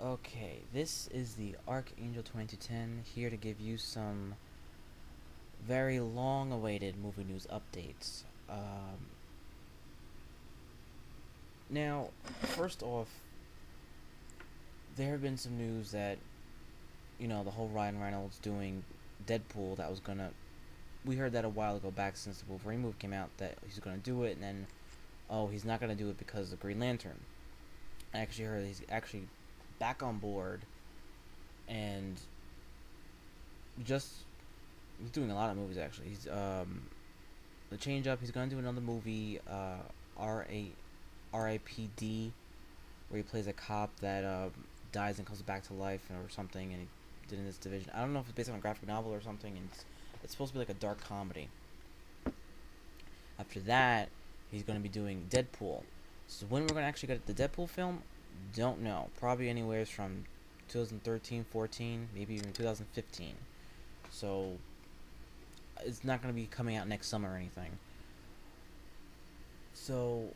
Okay, this is the Archangel 2210 here to give you some very long awaited movie news updates. Now, first off, there have been some news that, the whole Ryan Reynolds doing Deadpool that was gonna. We heard that a while ago back since the Wolverine movie came out that he's gonna do it, and then, oh, he's not gonna do it because of Green Lantern. I actually heard he's actually back on board and just he's doing a lot of movies actually. He's the change up. He's gonna do another movie, R.I.P.D., where he plays a cop that dies and comes back to life or something, and he did in this division. I don't know if it's based on a graphic novel or something, and it's supposed to be like a dark comedy. After that, he's gonna be doing Deadpool. So when we're gonna actually get the Deadpool film, don't know. Probably anywhere from 2013, 14, maybe even 2015. So it's not gonna be coming out next summer or anything. So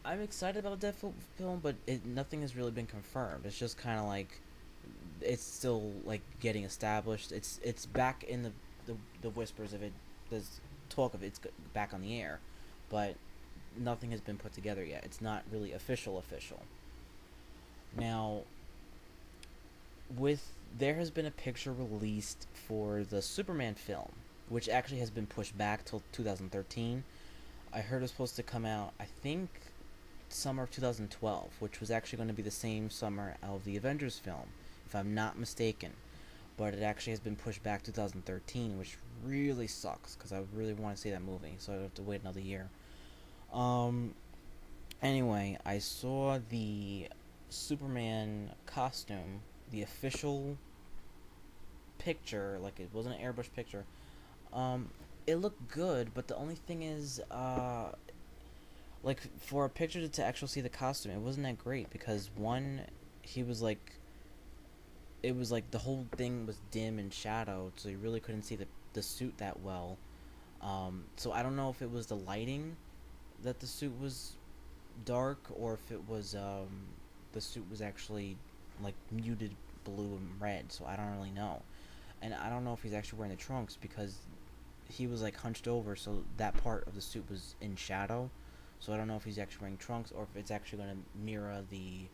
I'm excited about the Deadpool film, but nothing has really been confirmed. It's just kind of like it's still like getting established. It's back in the whispers of it. There's talk of it's back on the air, but nothing has been put together yet. It's not really official. Now, with there has been a picture released for the Superman film, which actually has been pushed back till 2013. I heard it was supposed to come out, I think, summer of 2012, which was actually going to be the same summer of the Avengers film, if I'm not mistaken. But it actually has been pushed back to 2013, which really sucks because I really want to see that movie, so I have to wait another year. Um. Anyway, I saw the Superman costume, the official picture, like it wasn't an airbrush picture. Um, it looked good, but the only thing is, like for a picture to actually see the costume, it wasn't that great because one, he was like, it was like the whole thing was dim and shadowed, so you really couldn't see the suit that well. So I don't know if it was the lighting that the suit was dark or if it was the suit was actually like muted blue and red. So I don't really know, and I don't know if he's actually wearing the trunks because he was like hunched over, so that part of the suit was in shadow. So I don't know if he's actually wearing trunks or if it's actually going to mirror the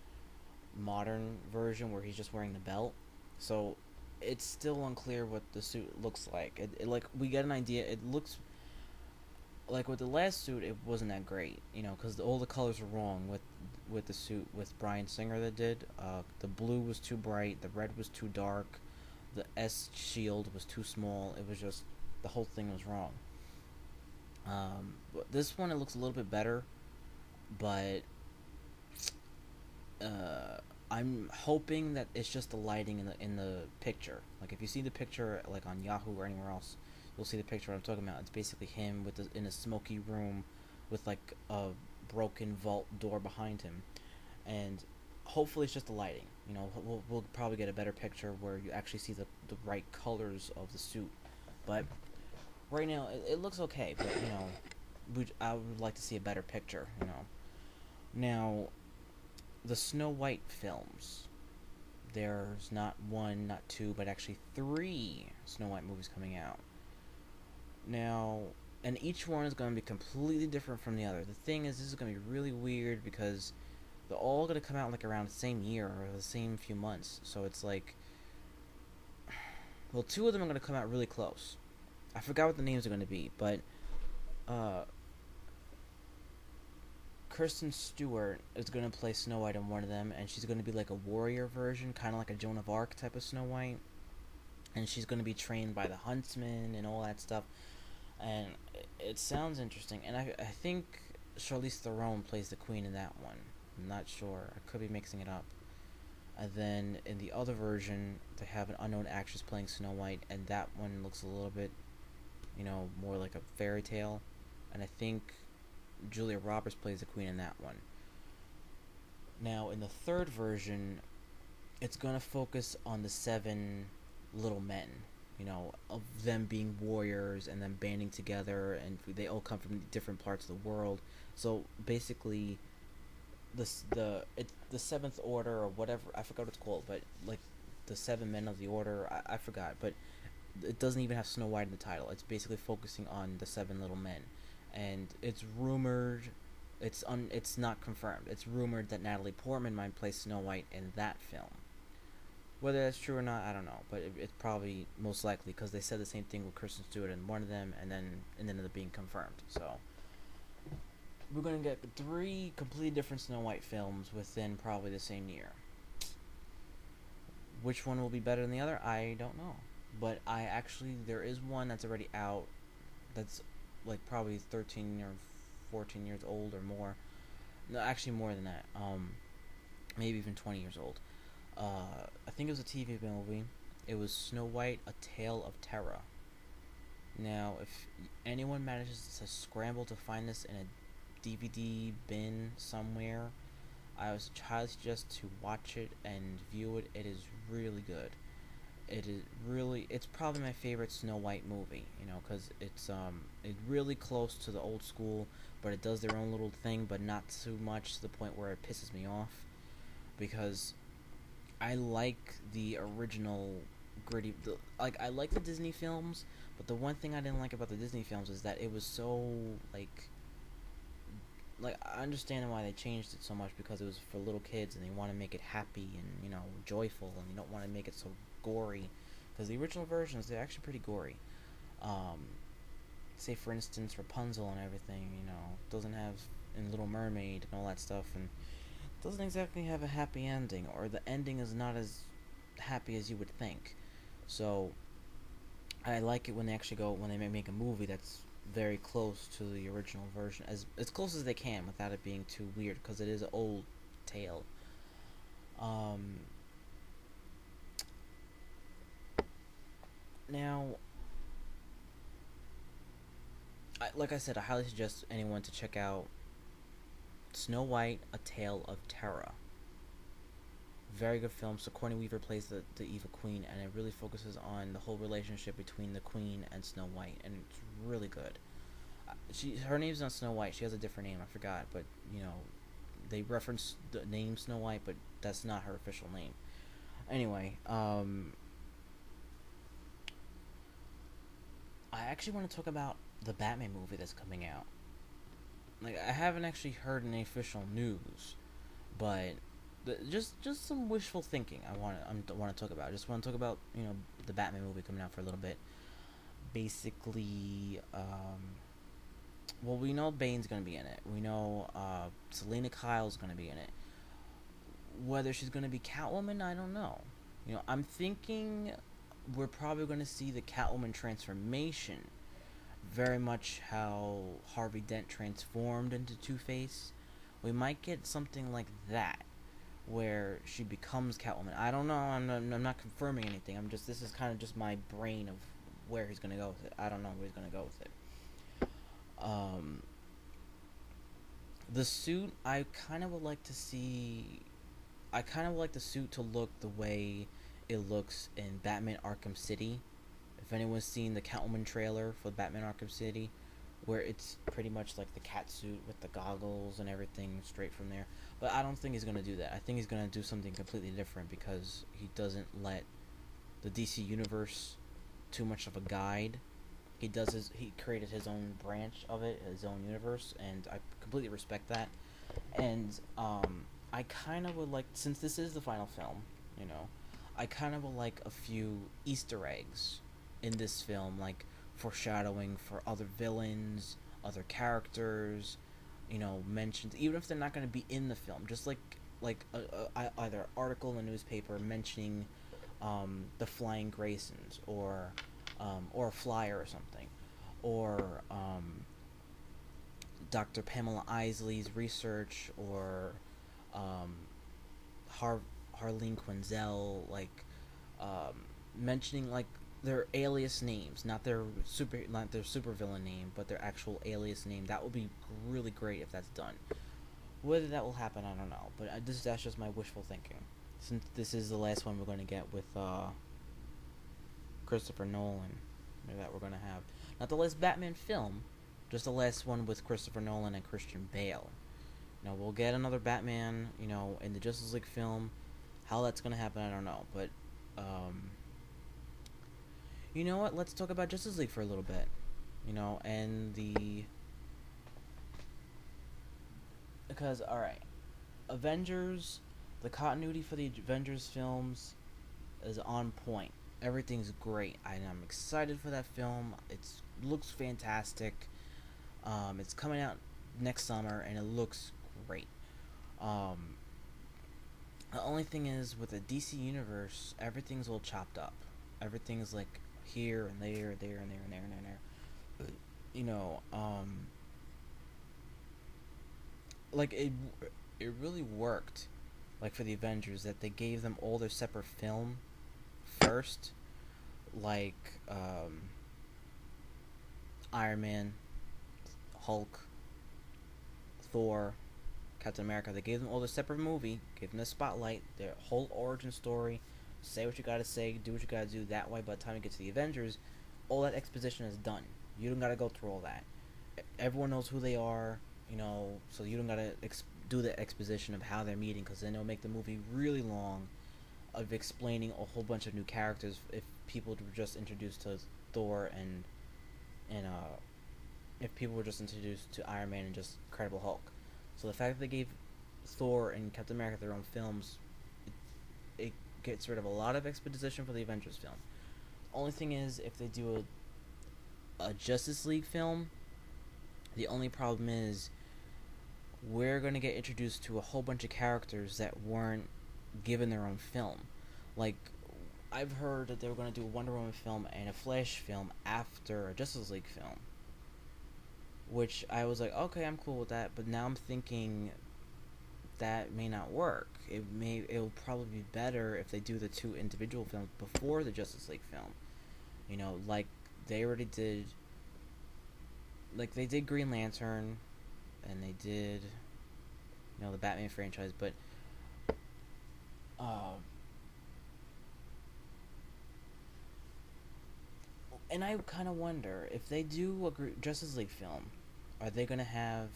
modern version where he's just wearing the belt. So it's still unclear what the suit looks like. Like we get an idea. It looks like with the last suit, it wasn't that great, because all the colors were wrong with the suit with Bryan Singer that did. The blue was too bright, the red was too dark, the S shield was too small. It was just the whole thing was wrong. But this one it looks a little bit better, but uh, I'm hoping that it's just the lighting in the picture. Like if you see the picture like on Yahoo or anywhere else, you'll see the picture I'm talking about. It's basically him in a smoky room with like a broken vault door behind him, and hopefully it's just the lighting. We'll probably get a better picture where you actually see the right colors of the suit. But right now it looks okay. But I would like to see a better picture. Now the Snow White films. There's not one, not two, but actually three Snow White movies coming out. Now, and each one is going to be completely different from the other. The thing is, this is going to be really weird because they're all going to come out like around the same year or the same few months. So it's like, well, two of them are going to come out really close. I forgot what the names are going to be, but uh, Kristen Stewart is going to play Snow White in one of them, and she's going to be like a warrior version, kind of like a Joan of Arc type of Snow White. And she's going to be trained by the huntsman and all that stuff. And it sounds interesting. And I think Charlize Theron plays the queen in that one. I'm not sure. I could be mixing it up. And then in the other version, they have an unknown actress playing Snow White, and that one looks a little bit, more like a fairy tale. And I think Julia Roberts plays the queen in that one. Now, in the third version, it's going to focus on the seven little men, of them being warriors and then banding together, and they all come from different parts of the world. So basically, the Seventh Order or whatever, I forgot what it's called, but like the Seven Men of the Order, I forgot, but it doesn't even have Snow White in the title. It's basically focusing on the seven little men, and it's rumored, it's not confirmed. It's rumored that Natalie Portman might play Snow White in that film. Whether that's true or not, I don't know, but it's probably most likely because they said the same thing with Kristen Stewart in one of them, and then it ended up being confirmed. So we're gonna get three completely different Snow White films within probably the same year. Which one will be better than the other? I don't know. But there is one that's already out that's like probably 13 or 14 years old or more. No, actually more than that. Maybe even 20 years old. I think it was a TV movie. It was Snow White: A Tale of Terror. Now, if anyone manages to scramble to find this in a DVD bin somewhere, I would highly suggest to watch it and view it. It is really good. It's probably my favorite Snow White movie, because it's really close to the old school, but it does their own little thing, but not too much to the point where it pisses me off, because I like the original gritty, I like the Disney films, but the one thing I didn't like about the Disney films is that it was so, I understand why they changed it so much, because it was for little kids and they want to make it happy and, joyful, and you don't want to make it so gory, because the original versions, they're actually pretty gory. Say for instance Rapunzel and everything, doesn't have, in Little Mermaid and all that stuff, and doesn't exactly have a happy ending, or the ending is not as happy as you would think. So I like it when they make a movie that's very close to the original version, as close as they can without it being too weird, because it is an old tale. Now, like I said, I highly suggest anyone to check out Snow White: A Tale of Terror. Very good film. Sigourney Weaver plays the evil queen, and it really focuses on the whole relationship between the queen and Snow White, and it's really good. Her name's not Snow White. She has a different name. I forgot, but they reference the name Snow White, but that's not her official name. Anyway, I actually want to talk about the Batman movie that's coming out. I haven't actually heard any official news, but just some wishful thinking. I want to talk about. I just want to talk about the Batman movie coming out for a little bit. Basically, well, we know Bane's gonna be in it. We know Selena Kyle's gonna be in it. Whether she's gonna be Catwoman, I don't know. I'm thinking we're probably gonna see the Catwoman transformation, very much how Harvey Dent transformed into Two-Face. We might get something like that, where she becomes Catwoman. I don't know. I'm not confirming anything. This is kind of just my brain of where he's gonna go with it. I don't know where he's gonna go with it. The suit, I kind of would like to see. I kind of like the suit to look the way it looks in Batman Arkham City. If anyone's seen the Catwoman trailer for Batman Arkham City, where it's pretty much like the cat suit with the goggles and everything straight from there. But I don't think he's going to do that. I think he's going to do something completely different, because he doesn't let the DC Universe too much of a guide. He created his own branch of it, his own universe, and I completely respect that. And I kind of would like, since this is the final film, I kind of would like a few Easter eggs in this film, like foreshadowing for other villains, other characters, mentioned, even if they're not going to be in the film, just either an article in the newspaper mentioning the Flying Graysons, or a flyer or something, or Dr. Pamela Isley's research, or Harleen Quinzel, mentioning their alias names, not their supervillain name, but their actual alias name. That would be really great if that's done. Whether that will happen, I don't know. But that's just my wishful thinking. Since this is the last one we're going to get with Christopher Nolan, that we're going to have. Not the last Batman film, just the last one with Christopher Nolan and Christian Bale. We'll get another Batman, in the Justice League film. How that's gonna happen, I don't know. But, you know what? Let's talk about Justice League for a little bit. And because all right, Avengers, the continuity for the Avengers films is on point. Everything's great. I'm excited for that film. It looks fantastic. It's coming out next summer, and it looks great. Um, the only thing is, with the DC universe, everything's all chopped up. Everything's like here and there, there and there and there and there. And there. You know, like it really worked. Like for the Avengers, that they gave them all their separate film first, like Iron Man, Hulk, Thor, Captain America. They gave them all the separate movie, gave them the spotlight, their whole origin story. Say what you gotta say, do what you gotta do. That way, by the time you get to the Avengers, all that exposition is done. You don't gotta go through all that. Everyone knows who they are, so you don't gotta do the exposition of how they're meeting, because then it'll make the movie really long of explaining a whole bunch of new characters if people were just introduced to Thor and if people were just introduced to Iron Man and just Incredible Hulk. So the fact that they gave Thor and Captain America their own films, it gets rid of a lot of exposition for the Avengers film. Only thing is, if they do a Justice League film, the only problem is we're going to get introduced to a whole bunch of characters that weren't given their own film. Like, I've heard that they were going to do a Wonder Woman film and a Flash film after a Justice League film, which I was like, okay, I'm cool with that. But now I'm thinking that may not work. It'll probably be better if they do the two individual films before the Justice League film. Like they already did. Like they did Green Lantern, and they did, the Batman franchise. But and I kind of wonder if they do a Justice League film, are they gonna have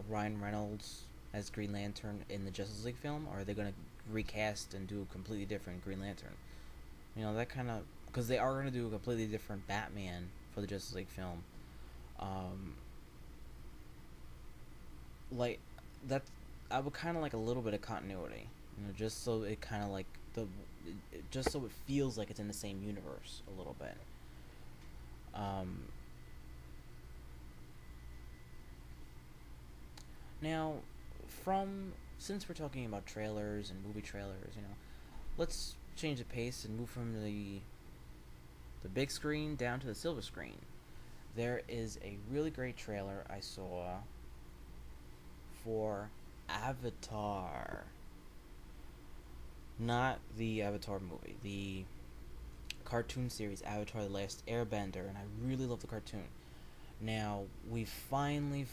Ryan Reynolds as Green Lantern in the Justice League film, or are they gonna recast and do a completely different Green Lantern? That kind of, because they are gonna do a completely different Batman for the Justice League film. Like that, I would kind of like a little bit of continuity, just so it kind of like just so it feels like it's in the same universe a little bit. Now, since we're talking about trailers and movie trailers, let's change the pace and move from the big screen down to the silver screen. There is a really great trailer I saw for Avatar. Not the Avatar movie, the cartoon series Avatar: The Last Airbender, and I really love the cartoon. Now, we finally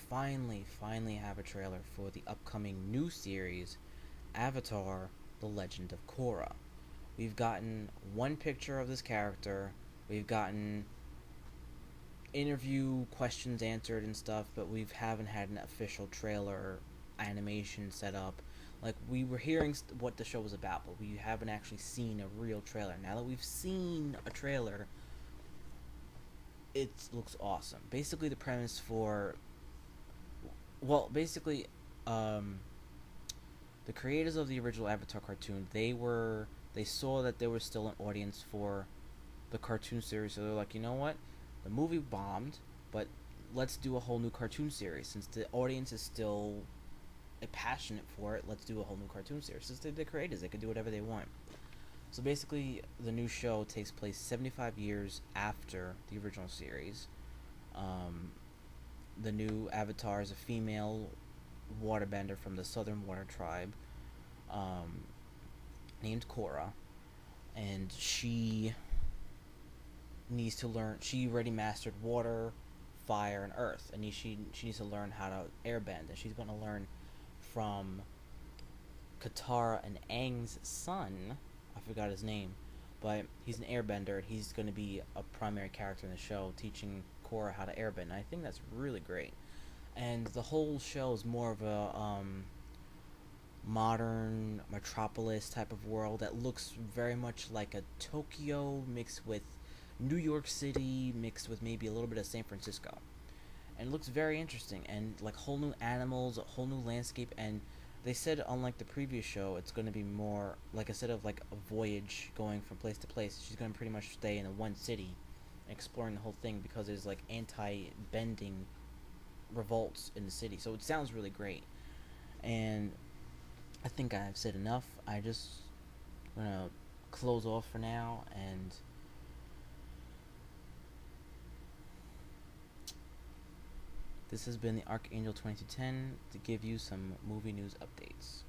have a trailer for the upcoming new series, Avatar: The Legend of Korra. We've gotten one picture of this character, we've gotten interview questions answered and stuff, but we haven't had an official trailer animation set up. Like, we were hearing what the show was about, but we haven't actually seen a real trailer. Now that we've seen a trailer, it looks awesome. Basically, the premise for... Well, basically, the creators of the original Avatar cartoon, they saw that there was still an audience for the cartoon series, so they're like, you know what? The movie bombed, but let's do a whole new cartoon series. Since the audience is still passionate for it, let's do a whole new cartoon series. Since they're the creators, they can do whatever they want. So basically, the new show takes place 75 years after the original series. The new Avatar is a female waterbender from the Southern Water Tribe, named Korra, and she needs to learn. She already mastered water, fire, and earth, and she needs to learn how to airbend, and she's going to learn from Katara and Aang's son. I forgot his name, but he's an airbender, and he's going to be a primary character in the show, teaching Korra how to airbend. And I think that's really great. And the whole show is more of a modern metropolis type of world that looks very much like a Tokyo mixed with New York City mixed with maybe a little bit of San Francisco. And it looks very interesting, and like whole new animals, a whole new landscape. And they said, unlike the previous show, it's going to be more like, instead of like a voyage going from place to place, she's going to pretty much stay in a one city exploring the whole thing, because there's like anti-bending revolts in the city. So it sounds really great. And I think I've said enough. I just gonna close off for now, and this has been the Archangel 2210 to give you some movie news updates.